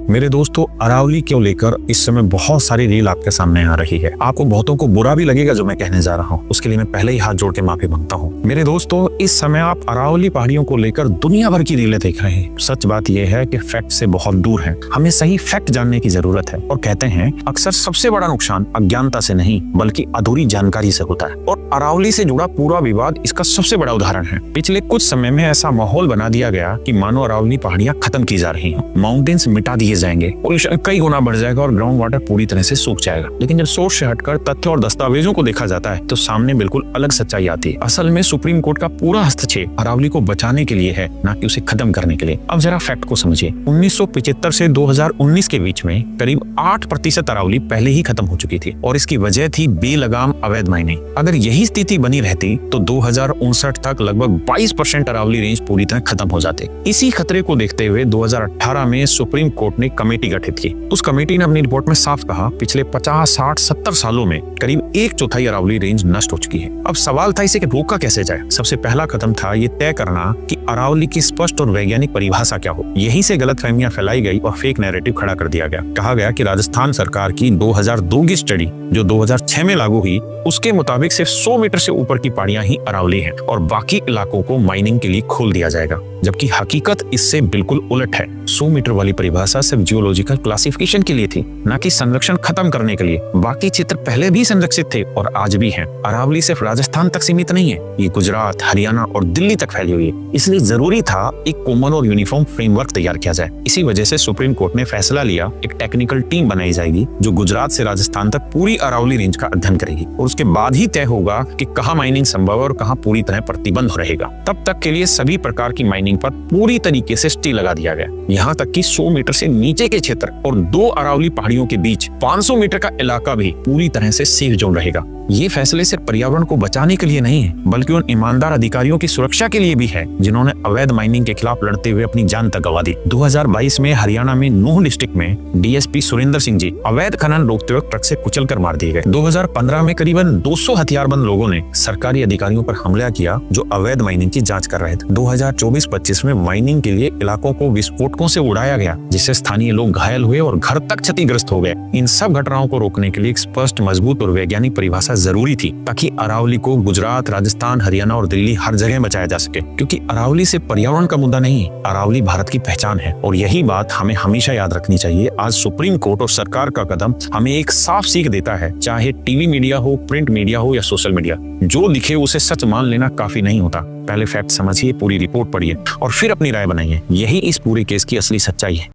मेरे दोस्तों, अरावली को लेकर इस समय बहुत सारी रील आपके सामने आ रही है। आपको बहुतों को बुरा भी लगेगा जो मैं कहने जा रहा हूँ, उसके लिए मैं पहले ही हाथ जोड़ के माफी मांगता हूँ। मेरे दोस्तों, इस समय आप अरावली पहाड़ियों को लेकर दुनिया भर की रीलें देख रहे हैं। सच बात यह है कि फैक्ट से बहुत दूर है। हमें सही फैक्ट जानने की जरूरत है। और कहते हैं अक्सर सबसे बड़ा नुकसान अज्ञानता से नहीं बल्कि अधूरी जानकारी से होता है। और अरावली से जुड़ा पूरा विवाद इसका सबसे बड़ा उदाहरण है। पिछले कुछ समय में ऐसा माहौल बना दिया गया कि मानो अरावली पहाड़ियां खत्म की जा रही हैं, माउंटेन्स मिटा दिए जाएंगे, पोल्यूशन कई गुना बढ़ जाएगा और ग्राउंड वाटर पूरी तरह से सूख जाएगा। लेकिन जब सोच से हटकर तथ्य और दस्तावेजों को देखा जाता है तो सामने बिल्कुल अलग सच्चाई आती है। असल में सुप्रीम कोर्ट का पूरा हस्तक्षेप अरावली को बचाने के लिए है, न कि उसे खत्म करने के लिए। अब जरा फैक्ट को समझिए। 1975 से 2019 के बीच में करीब 8% अरावली पहले ही खत्म हो चुकी थी और इसकी वजह थी बेलगाम अवैध माइनिंग। अगर यही स्थिति बनी रहती तो 2059 तक लगभग 22% अरावली रेंज पूरी तरह खत्म हो जाते। इसी खतरे को देखते हुए 2018 में सुप्रीम कोर्ट ने कमेटी गठित की। उस कमेटी ने अपनी रिपोर्ट में साफ कहा पिछले 50, 60, 70 सालों में करीब 1/4 अरावली रेंज नष्ट हो चुकी है। अब सवाल था इसे रोका कैसे जाए। सबसे पहला कदम था ये तय करना कि अरावली की स्पष्ट और वैज्ञानिक परिभाषा क्या हो। यहीं से गलतफहमियां फैलाई गई और फेक नैरेटिव खड़ा कर दिया गया। कहा गया कि राजस्थान सरकार की 2002 की स्टडी जो 2006 में लागू हुई, उसके मुताबिक सिर्फ 100 मीटर से ऊपर की पहाड़ियां ही अरावली हैं और बाकी इलाकों को माइनिंग के लिए खोल दिया जाएगा, जबकि हकीकत इससे बिल्कुल उलट है। 100 मीटर वाली परिभाषा सिर्फ जियोलॉजिकल क्लासिफिकेशन के लिए थी, न कि संरक्षण खत्म करने के लिए। बाकी क्षेत्र पहले भी संरक्षित थे और आज भी हैं। अरावली सिर्फ राजस्थान तक सीमित नहीं है, ये गुजरात, हरियाणा और दिल्ली तक फैली हुई है। इसलिए जरूरी था एक कॉमन और यूनिफॉर्म फ्रेमवर्क तैयार किया जाए। इसी वजह से सुप्रीम कोर्ट ने फैसला लिया एक टेक्निकल टीम बनाई जाएगी जो गुजरात से राजस्थान तक पूरी अरावली रेंज का अध्ययन करेगी और उसके बाद ही तय होगा कि कहाँ माइनिंग संभव है और कहाँ पूरी तरह प्रतिबंध रहेगा। तब तक के लिए सभी प्रकार की माइनिंग पर पूरी तरीके से स्टे लगा दिया गया। यहाँ तक कि 100 मीटर से नीचे के क्षेत्र और 2 अरावली पहाड़ियों के बीच 500 मीटर का इलाका भी पूरी तरह से सेफ जोन रहेगा। ये फैसले सिर्फ पर्यावरण को बचाने के लिए नहीं है बल्कि उन ईमानदार अधिकारियों की सुरक्षा के लिए भी है जिन्होंने अवैध माइनिंग के खिलाफ लड़ते हुए अपनी जान तक गंवा दी। 2022 में हरियाणा में नूह डिस्ट्रिक्ट में डीएसपी सुरेंद्र सिंह जी अवैध खनन रोकते हुए ट्रक से कुचलकर मार दिए गए। 2015 में करीबन 200 हथियारबंद लोगों ने सरकारी अधिकारियों पर हमला किया जो अवैध माइनिंग की जांच कर रहे थे। 2024-25 में माइनिंग के लिए इलाकों को विस्फोटकों से उड़ाया गया जिससे स्थानीय लोग घायल हुए और घर तक क्षतिग्रस्त हो गए। इन सब घटनाओं को रोकने के लिए एक स्पष्ट, मजबूत और वैज्ञानिक परिभाषा जरूरी थी ताकि अरावली को गुजरात, राजस्थान, हरियाणा और दिल्ली हर जगह बचाया जा सके। क्योंकि अरावली से पर्यावरण का मुद्दा नहीं है, अरावली भारत की पहचान है और यही बात हमें हमेशा याद रखनी चाहिए। आज सुप्रीम कोर्ट और सरकार का कदम हमें एक साफ सीख देता है, चाहे टीवी मीडिया हो, प्रिंट मीडिया हो या सोशल मीडिया, जो दिखे उसे सच मान लेना काफी नहीं होता। पहले फैक्ट समझिए, पूरी रिपोर्ट पढ़िए और फिर अपनी राय बनाइए। यही इस पूरे केस की असली सच्चाई है।